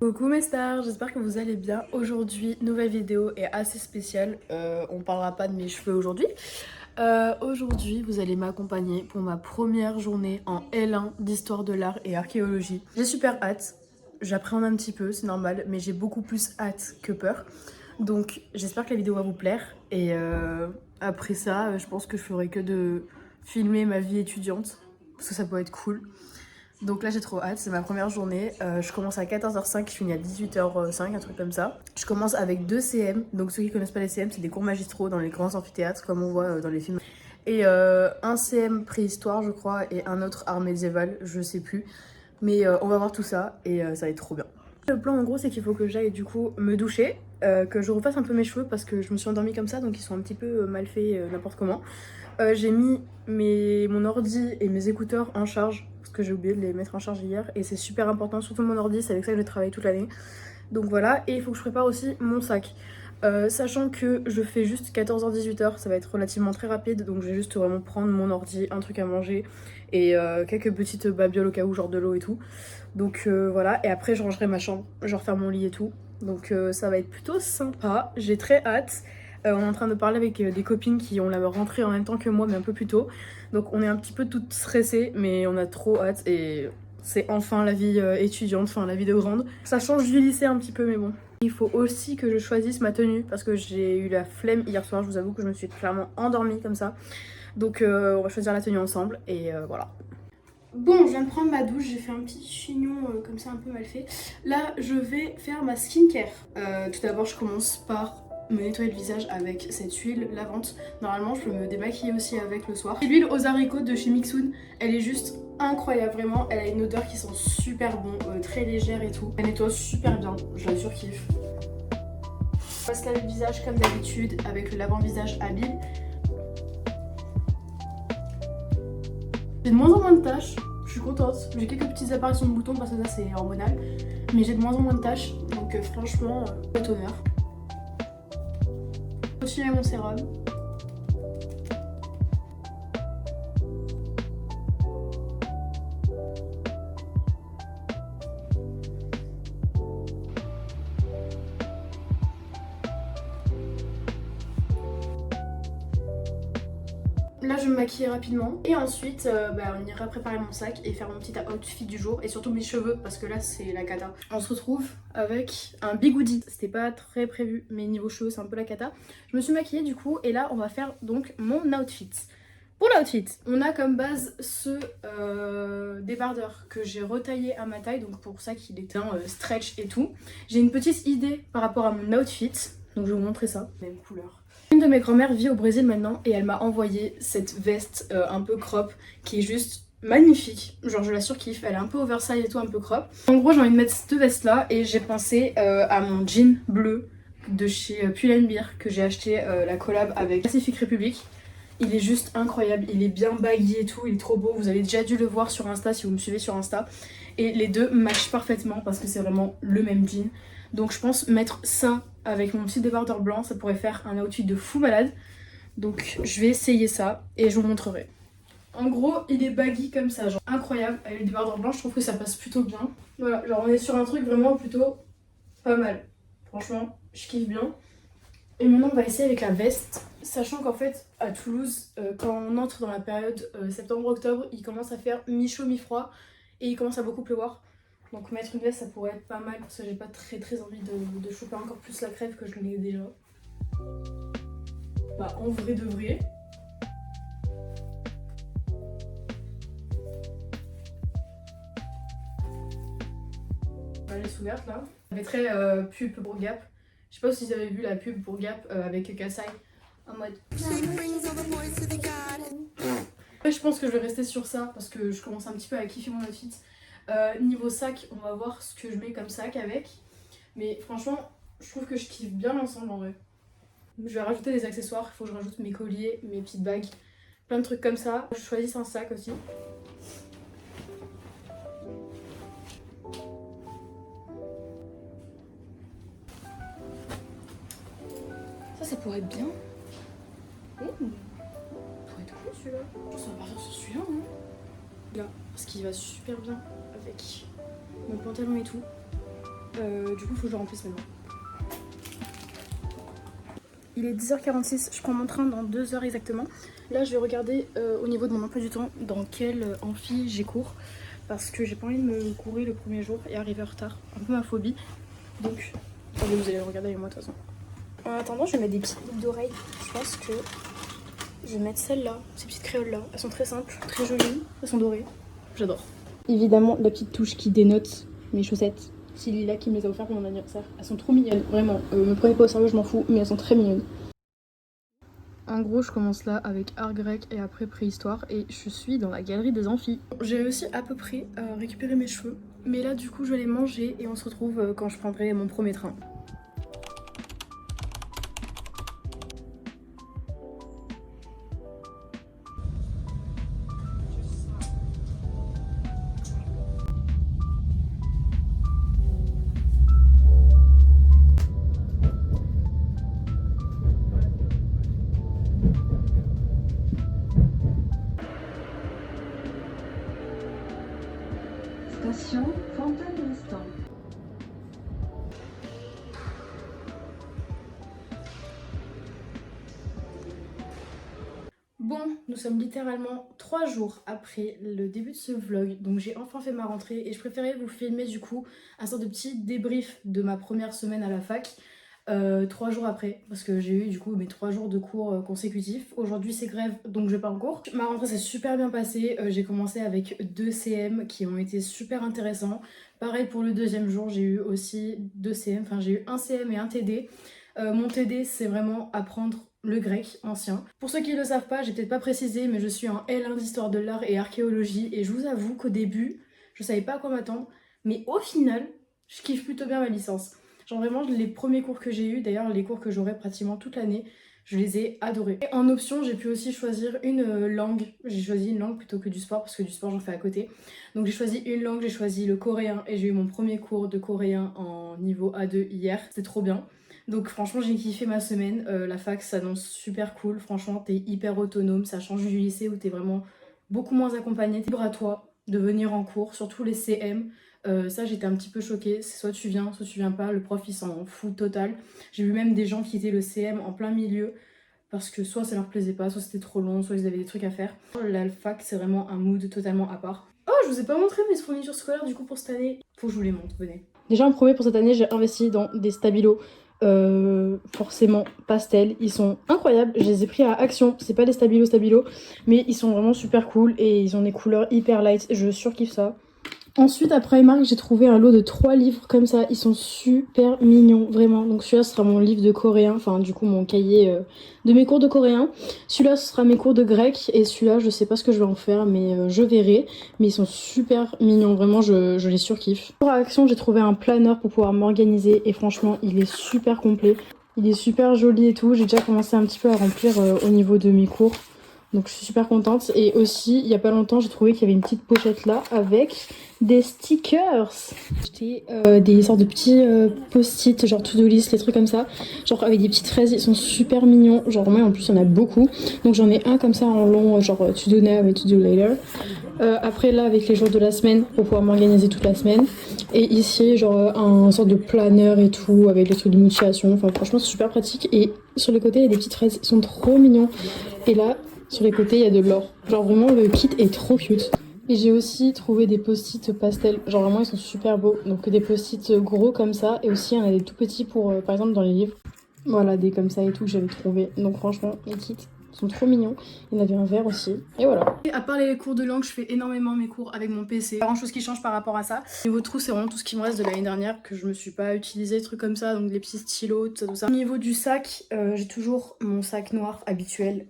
Coucou mes stars, j'espère que vous allez bien. Aujourd'hui, nouvelle vidéo est assez spéciale. On parlera pas de mes cheveux aujourd'hui. Aujourd'hui, vous allez m'accompagner pour ma première journée en L1 d'histoire de l'art et archéologie. J'ai super hâte, j'appréhende un petit peu, c'est normal, mais j'ai beaucoup plus hâte que peur. Donc j'espère que la vidéo va vous plaire. Et après ça, je pense que je ferai que de filmer ma vie étudiante, parce que ça peut être cool. Donc là j'ai trop hâte, c'est ma première journée, je commence à 14h05, je finis à 18h05, un truc comme ça. Je commence avec 2 CM, donc ceux qui connaissent pas les CM, c'est des cours magistraux dans les grands amphithéâtres comme on voit dans les films. Et un CM préhistoire je crois et un autre art médiéval, je sais plus. Mais on va voir tout ça et ça va être trop bien. Le plan en gros c'est qu'il faut que j'aille du coup me doucher, que je refasse un peu mes cheveux parce que je me suis endormie comme ça donc ils sont un petit peu mal faits n'importe comment. J'ai mis mon ordi et mes écouteurs en charge parce que j'ai oublié de les mettre en charge hier et c'est super important, surtout mon ordi, c'est avec ça que je travaille toute l'année. Donc voilà, et il faut que je prépare aussi mon sac. Sachant que je fais juste 14h-18h, ça va être relativement très rapide, donc je vais juste vraiment prendre mon ordi, un truc à manger et quelques petites babioles au cas où, genre de l'eau et tout. Donc voilà, et après je rangerai ma chambre, je vais refaire mon lit et tout. Donc ça va être plutôt sympa, j'ai très hâte. On est en train de parler avec des copines qui ont la rentrée en même temps que moi, mais un peu plus tôt. Donc on est un petit peu toutes stressées, mais on a trop hâte et c'est enfin la vie étudiante, enfin la vie de grande. Ça change du lycée un petit peu, mais bon. Il faut aussi que je choisisse ma tenue parce que j'ai eu la flemme hier soir, je vous avoue que je me suis clairement endormie comme ça. Donc on va choisir la tenue ensemble et voilà. Bon, je viens de prendre ma douche, j'ai fait un petit chignon comme ça un peu mal fait. Là, je vais faire ma skincare. Tout d'abord, je commence par me nettoyer le visage avec cette huile lavante. Normalement, je peux me démaquiller aussi avec le soir. L'huile aux haricots de chez Mixoun, elle est juste incroyable, vraiment. Elle a une odeur qui sent super bon, très légère et tout. Elle nettoie super bien, je la surkiffe. On va se laver le visage comme d'habitude avec le lavant-visage Habib. J'ai de moins en moins de taches, je suis contente. J'ai quelques petites apparitions de boutons parce que ça c'est hormonal. Mais j'ai de moins en moins de taches, donc franchement, tout honneur. Je continue mon sérum. Là je me maquille rapidement et ensuite on ira préparer mon sac et faire mon petit outfit du jour et surtout mes cheveux parce que là c'est la cata. On se retrouve avec un bigoudi. C'était pas très prévu mais niveau cheveux c'est un peu la cata. Je me suis maquillée du coup et là on va faire donc mon outfit. Pour l'outfit, on a comme base ce débardeur que j'ai retaillé à ma taille, donc pour ça qu'il est un stretch et tout. J'ai une petite idée par rapport à mon outfit, donc je vais vous montrer ça. Même couleur. Une de mes grand-mères vit au Brésil maintenant et elle m'a envoyé cette veste un peu crop qui est juste magnifique. Genre je la surkiffe, elle est un peu oversize et tout, un peu crop. En gros j'ai envie de mettre cette veste là et j'ai pensé à mon jean bleu de chez Pull&Bear que j'ai acheté la collab avec Pacific Republic. Il est juste incroyable, il est bien baggy et tout, il est trop beau. Vous avez déjà dû le voir sur Insta si vous me suivez sur Insta. Et les deux matchent parfaitement parce que c'est vraiment le même jean. Donc je pense mettre ça avec mon petit débardeur blanc, ça pourrait faire un outfit de fou malade. Donc je vais essayer ça et je vous montrerai. En gros, il est baggy comme ça, genre incroyable. Avec le débardeur blanc, je trouve que ça passe plutôt bien. Voilà, genre on est sur un truc vraiment plutôt pas mal. Franchement, je kiffe bien. Et maintenant on va essayer avec la veste. Sachant qu'en fait à Toulouse, quand on entre dans la période septembre-octobre, il commence à faire mi-chaud mi-froid et il commence à beaucoup pleuvoir. Donc mettre une veste ça pourrait être pas mal parce que j'ai pas très envie de choper encore plus la crève que je l'ai déjà. Bah en vrai de vrai. Elle est ouverte là. Je mettrai pub pour Gap. Je sais pas si vous avez vu la pub pour Gap avec Kassai en mode. Je pense que je vais rester sur ça parce que je commence un petit peu à kiffer mon outfit. Niveau sac, on va voir ce que je mets comme sac avec. Mais franchement, je trouve que je kiffe bien l'ensemble en vrai. Je vais rajouter des accessoires, il faut que je rajoute mes colliers, mes petites bagues, plein de trucs comme ça. Je choisis un sac aussi. Ça pourrait être bien. Ça pourrait être cool celui-là. Je pense qu'on va partir sur celui-là, hein. Là, parce qu'il va super bien avec mon pantalon et tout. Du coup faut que je remplisse maintenant. Il est 10h46, je prends mon train dans 2 heures exactement. Là je vais regarder au niveau de mon emploi du temps dans quel amphi j'ai cours. Parce que j'ai pas envie de me courir le premier jour et arriver en retard. Un peu ma phobie. Donc, attendez, vous allez le regarder avec moi de toute façon. En attendant, je vais mettre des petites boucles d'oreilles. Je pense que je vais mettre celles-là, ces petites créoles là. Elles sont très simples, très jolies, elles sont dorées. J'adore. Évidemment, la petite touche qui dénote mes chaussettes. C'est Lila qui me les a offertes pour mon anniversaire. Elles sont trop mignonnes, vraiment. Me prenez pas au sérieux, je m'en fous, mais elles sont très mignonnes. En gros, je commence là avec art grec et après préhistoire et je suis dans la galerie des amphis. J'ai réussi à peu près à récupérer mes cheveux, mais là du coup je vais les manger et on se retrouve quand je prendrai mon premier train. Station Fontaine-Lestan. Bon, nous sommes littéralement 3 jours après le début de ce vlog, donc j'ai enfin fait ma rentrée et je préférais vous filmer du coup un sorte de petit débrief de ma première semaine à la fac. 3 jours après, parce que j'ai eu du coup mes 3 jours de cours consécutifs. Aujourd'hui c'est grève, donc je vais pas en cours. Ma rentrée s'est super bien passée, j'ai commencé avec 2 CM qui ont été super intéressants. Pareil pour le deuxième jour, j'ai eu aussi 2 CM, enfin j'ai eu un CM et un TD. Mon TD c'est vraiment apprendre le grec ancien. Pour ceux qui ne le savent pas, j'ai peut-être pas précisé, mais je suis en L1 d'histoire de l'art et archéologie et je vous avoue qu'au début, je savais pas à quoi m'attendre, mais au final, je kiffe plutôt bien ma licence. Genre vraiment, les premiers cours que j'ai eu, d'ailleurs les cours que j'aurai pratiquement toute l'année, je les ai adorés. Et en option, j'ai pu aussi choisir une langue. J'ai choisi une langue plutôt que du sport, parce que du sport j'en fais à côté. Donc j'ai choisi une langue, j'ai choisi le coréen, et j'ai eu mon premier cours de coréen en niveau A2 hier. C'était trop bien. Donc franchement j'ai kiffé ma semaine, la fac s'annonce super cool, franchement t'es hyper autonome, ça change du lycée où t'es vraiment beaucoup moins accompagnée. Libre à toi de venir en cours, surtout les CM. Ça j'étais un petit peu choquée, c'est soit tu viens pas, le prof il s'en fout total. J'ai vu même des gens quitter le CM en plein milieu parce que soit ça leur plaisait pas, soit c'était trop long, soit ils avaient des trucs à faire. La fac c'est vraiment un mood totalement à part. Oh je vous ai pas montré mes fournitures scolaires du coup pour cette année, faut que je vous les montre, venez. Déjà en premier pour cette année j'ai investi dans des stabilos. Forcément pastel, ils sont incroyables, je les ai pris à Action, c'est pas des stabilos mais ils sont vraiment super cool et ils ont des couleurs hyper light, je surkiffe ça. Ensuite, à Primark, j'ai trouvé un lot de 3 livres comme ça. Ils sont super mignons, vraiment. Donc celui-là, ce sera mon livre de coréen. Enfin, du coup, mon cahier de mes cours de coréen. Celui-là, ce sera mes cours de grec. Et celui-là, je sais pas ce que je vais en faire, mais je verrai. Mais ils sont super mignons. Vraiment, je les surkiffe. Pour Action, j'ai trouvé un planeur pour pouvoir m'organiser. Et franchement, il est super complet. Il est super joli et tout. J'ai déjà commencé un petit peu à remplir au niveau de mes cours. Donc je suis super contente. Et aussi, il y a pas longtemps, j'ai trouvé qu'il y avait une petite pochette là avec des stickers. J'ai des sortes de petits post-it, genre to-do list, des trucs comme ça. Genre avec des petites fraises, ils sont super mignons. Genre moi en plus, il y en a beaucoup. Donc j'en ai un comme ça en long, genre to do now et to do later. Après là, avec les jours de la semaine, pour pouvoir m'organiser toute la semaine. Et ici, genre un sorte de planeur et tout, avec des trucs de motivation. Enfin franchement, c'est super pratique. Et sur les côtés, il y a des petites fraises, ils sont trop mignons. Et là, sur les côtés, il y a de l'or. Genre vraiment, le kit est trop cute. Et j'ai aussi trouvé des post-it pastel. Genre vraiment, ils sont super beaux. Donc des post-it gros comme ça. Et aussi, il y en a des tout petits pour, par exemple, dans les livres. Voilà, des comme ça et tout que j'avais trouvé. Donc franchement, les kits sont trop mignons. Il y en avait un vert aussi. Et voilà. Et à part les cours de langue, je fais énormément mes cours avec mon PC. Pas grand chose qui change par rapport à ça. Niveau trou, c'est vraiment tout ce qui me reste de l'année dernière que je me suis pas utilisé, trucs comme ça. Donc les petits stylos, tout ça. Au niveau du sac, j'ai toujours mon sac noir habituel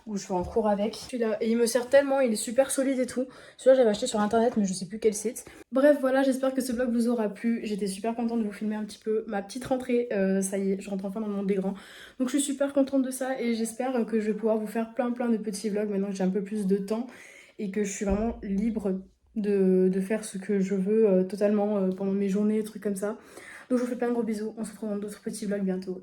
où je vais en cours avec. Celui-là, et il me sert tellement, il est super solide et tout. Celui-là, j'avais acheté sur internet, mais je sais plus quel site. Bref, voilà, j'espère que ce vlog vous aura plu. J'étais super contente de vous filmer un petit peu ma petite rentrée. Ça y est, je rentre enfin dans le monde des grands. Donc je suis super contente de ça et j'espère que je vais pouvoir vous faire plein de petits vlogs maintenant que j'ai un peu plus de temps et que je suis vraiment libre de faire ce que je veux totalement pendant mes journées, trucs comme ça. Donc je vous fais plein de gros bisous. On se retrouve dans d'autres petits vlogs bientôt.